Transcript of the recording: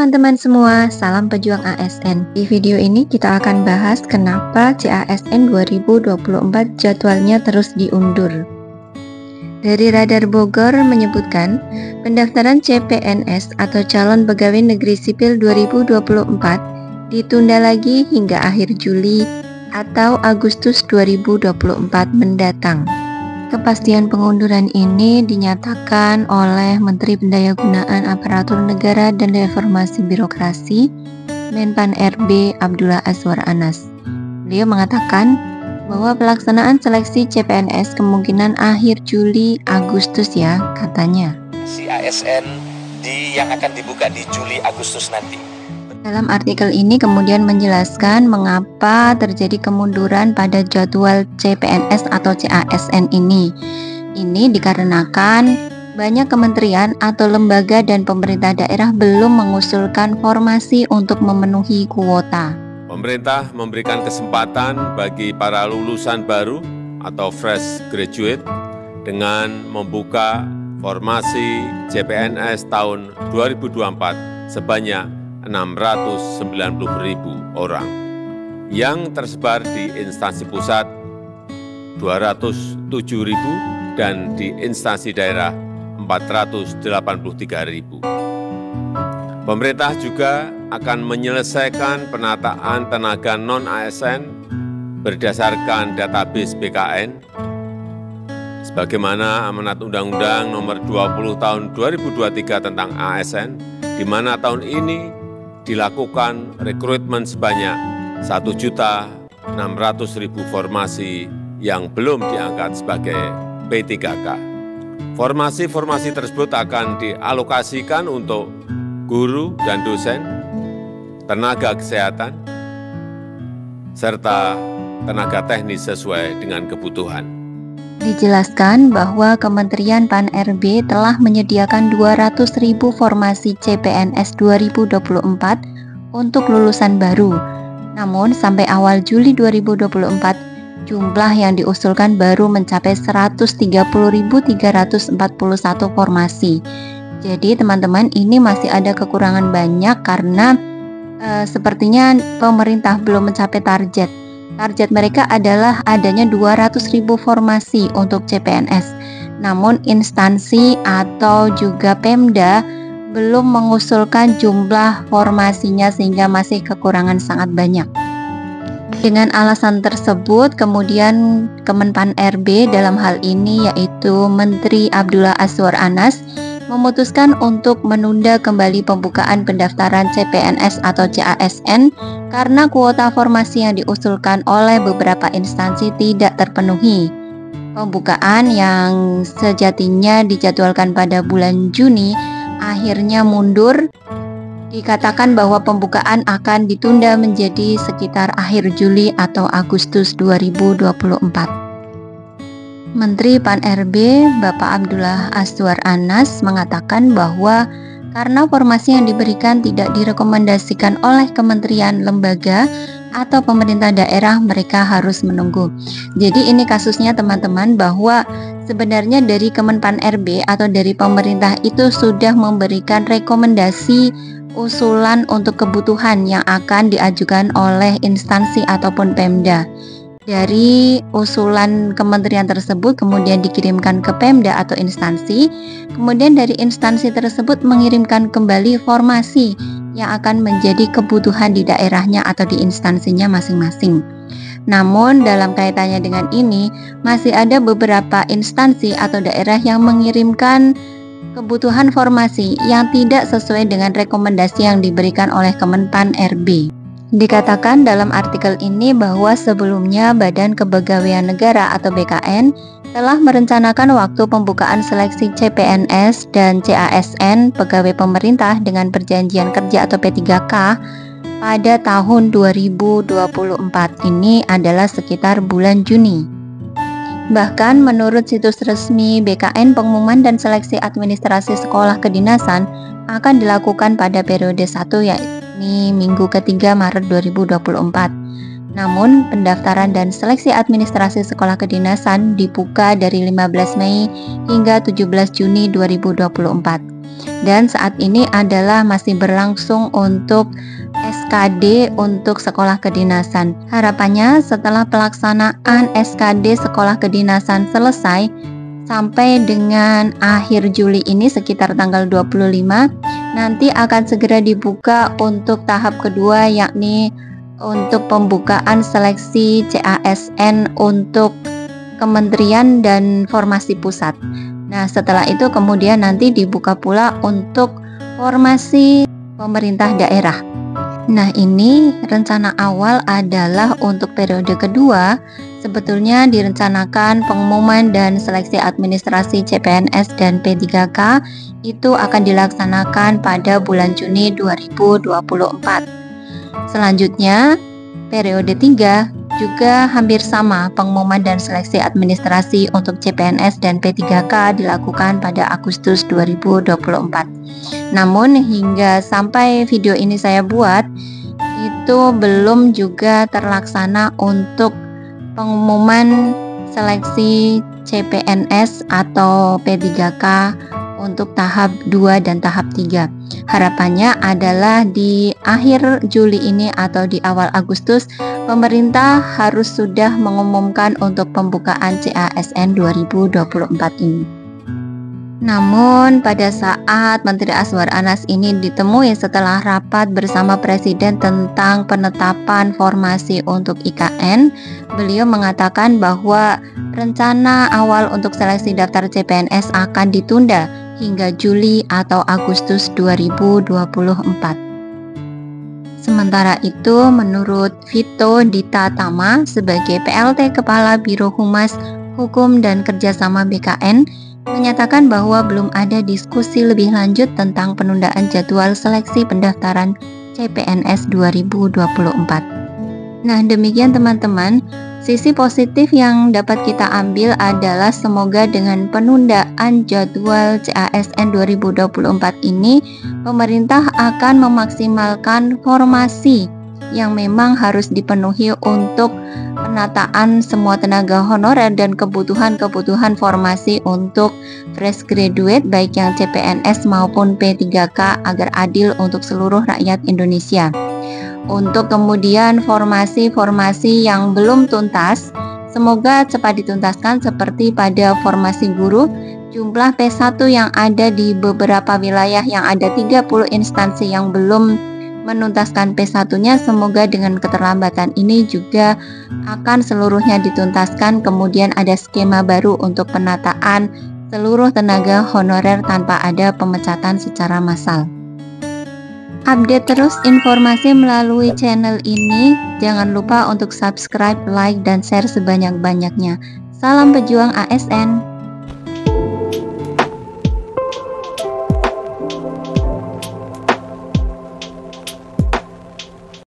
teman-teman semua, salam pejuang ASN. Di video ini kita akan bahas kenapa CASN 2024 jadwalnya terus diundur. Dari Radar Bogor menyebutkan, pendaftaran CPNS atau Calon Pegawai Negeri Sipil 2024 ditunda lagi hingga akhir Juli atau Agustus 2024 mendatang. Kepastian pengunduran ini dinyatakan oleh Menteri Pendayagunaan Aparatur Negara dan Reformasi Birokrasi, Menpan RB Abdullah Azwar Anas. Beliau mengatakan bahwa pelaksanaan seleksi CPNS kemungkinan akhir Juli Agustus ya, katanya. CASN yang akan dibuka di Juli Agustus nanti. Dalam artikel ini kemudian menjelaskan mengapa terjadi kemunduran pada jadwal CPNS atau CASN ini. Ini dikarenakan banyak kementerian atau lembaga dan pemerintah daerah belum mengusulkan formasi untuk memenuhi kuota. Pemerintah memberikan kesempatan bagi para lulusan baru atau fresh graduate dengan membuka formasi CPNS tahun 2024 sebanyak 690.000 orang yang tersebar di instansi pusat 207.000 dan di instansi daerah 483.000. Pemerintah juga akan menyelesaikan penataan tenaga non-ASN berdasarkan database BKN sebagaimana amanat Undang-Undang Nomor 20 Tahun 2023 tentang ASN, di mana tahun ini dilakukan rekrutmen sebanyak 1.600.000 formasi yang belum diangkat sebagai P3K. Formasi-formasi tersebut akan dialokasikan untuk guru dan dosen, tenaga kesehatan, serta tenaga teknis sesuai dengan kebutuhan. Dijelaskan bahwa Kementerian Pan-RB telah menyediakan 200.000 formasi CPNS 2024 untuk lulusan baru. Namun sampai awal Juli 2024, jumlah yang diusulkan baru mencapai 130.341 formasi. Jadi teman-teman, ini masih ada kekurangan banyak karena sepertinya pemerintah belum mencapai target. Target mereka adalah adanya 200.000 formasi untuk CPNS. Namun instansi atau juga Pemda belum mengusulkan jumlah formasinya sehingga masih kekurangan sangat banyak. Dengan alasan tersebut, kemudian Kemenpan RB dalam hal ini yaitu Menteri Abdullah Azwar Anas memutuskan untuk menunda kembali pembukaan pendaftaran CPNS atau CASN karena kuota formasi yang diusulkan oleh beberapa instansi tidak terpenuhi. Pembukaan yang sejatinya dijadwalkan pada bulan Juni akhirnya mundur. Dikatakan bahwa pembukaan akan ditunda menjadi sekitar akhir Juli atau Agustus 2024. Menteri Pan-RB Bapak Abdullah Azwar Anas mengatakan bahwa karena formasi yang diberikan tidak direkomendasikan oleh kementerian, lembaga, atau pemerintah daerah, mereka harus menunggu. Jadi ini kasusnya teman-teman, bahwa sebenarnya dari Kemenpan RB atau dari pemerintah itu sudah memberikan rekomendasi usulan untuk kebutuhan yang akan diajukan oleh instansi ataupun Pemda. Dari usulan kementerian tersebut kemudian dikirimkan ke Pemda atau instansi, kemudian dari instansi tersebut mengirimkan kembali formasi yang akan menjadi kebutuhan di daerahnya atau di instansinya masing-masing. Namun dalam kaitannya dengan ini, masih ada beberapa instansi atau daerah yang mengirimkan kebutuhan formasi yang tidak sesuai dengan rekomendasi yang diberikan oleh Kemenpan RB. Dikatakan dalam artikel ini bahwa sebelumnya Badan Kepegawaian Negara atau BKN telah merencanakan waktu pembukaan seleksi CPNS dan CASN pegawai pemerintah dengan perjanjian kerja atau P3K pada tahun 2024. Ini adalah sekitar bulan Juni. Bahkan menurut situs resmi BKN, pengumuman dan seleksi administrasi sekolah kedinasan akan dilakukan pada periode 1 yakni Minggu ketiga Maret 2024. Namun, pendaftaran dan seleksi administrasi sekolah kedinasan dibuka dari 15 Mei hingga 17 Juni 2024. dan saat ini adalah masih berlangsung untuk SKD untuk sekolah kedinasan. Harapannya setelah pelaksanaan SKD sekolah kedinasan selesai sampai dengan akhir Juli ini sekitar tanggal 25, nanti akan segera dibuka untuk tahap kedua, yakni untuk pembukaan seleksi CASN untuk Kementerian dan Formasi Pusat. Nah, setelah itu kemudian nanti dibuka pula untuk formasi pemerintah daerah. Nah, ini rencana awal adalah untuk periode kedua. Sebetulnya direncanakan pengumuman dan seleksi administrasi CPNS dan P3K itu akan dilaksanakan pada bulan Juni 2024. Selanjutnya, periode 3 juga hampir sama, pengumuman dan seleksi administrasi untuk CPNS dan P3K dilakukan pada Agustus 2024. Namun hingga sampai video ini saya buat, itu belum juga terlaksana untuk pengumuman seleksi CPNS atau P3K untuk tahap 2 dan tahap 3. Harapannya adalah di akhir Juli ini atau di awal Agustus, pemerintah harus sudah mengumumkan untuk pembukaan CASN 2024 ini. Namun pada saat Menteri Azwar Anas ini ditemui setelah rapat bersama Presiden tentang penetapan formasi untuk IKN, beliau mengatakan bahwa rencana awal untuk seleksi daftar CPNS akan ditunda hingga Juli atau Agustus 2024. Sementara itu, menurut Vito Ditatama sebagai PLT Kepala Biro Humas Hukum dan Kerjasama BKN, menyatakan bahwa belum ada diskusi lebih lanjut tentang penundaan jadwal seleksi pendaftaran CPNS 2024. Nah, demikian teman-teman, sisi positif yang dapat kita ambil adalah semoga dengan penundaan jadwal CASN 2024 ini, pemerintah akan memaksimalkan formasi yang memang harus dipenuhi untuk penataan semua tenaga honorer dan kebutuhan-kebutuhan formasi untuk fresh graduate baik yang CPNS maupun P3K agar adil untuk seluruh rakyat Indonesia. Untuk kemudian formasi-formasi yang belum tuntas, semoga cepat dituntaskan seperti pada formasi guru. Jumlah P1 yang ada di beberapa wilayah yang ada 30 instansi yang belum menuntaskan P1-nya, semoga dengan keterlambatan ini juga akan seluruhnya dituntaskan. Kemudian ada skema baru untuk penataan seluruh tenaga honorer tanpa ada pemecatan secara massal. Update terus informasi melalui channel ini. Jangan lupa untuk subscribe, like, dan share sebanyak-banyaknya. Salam pejuang ASN.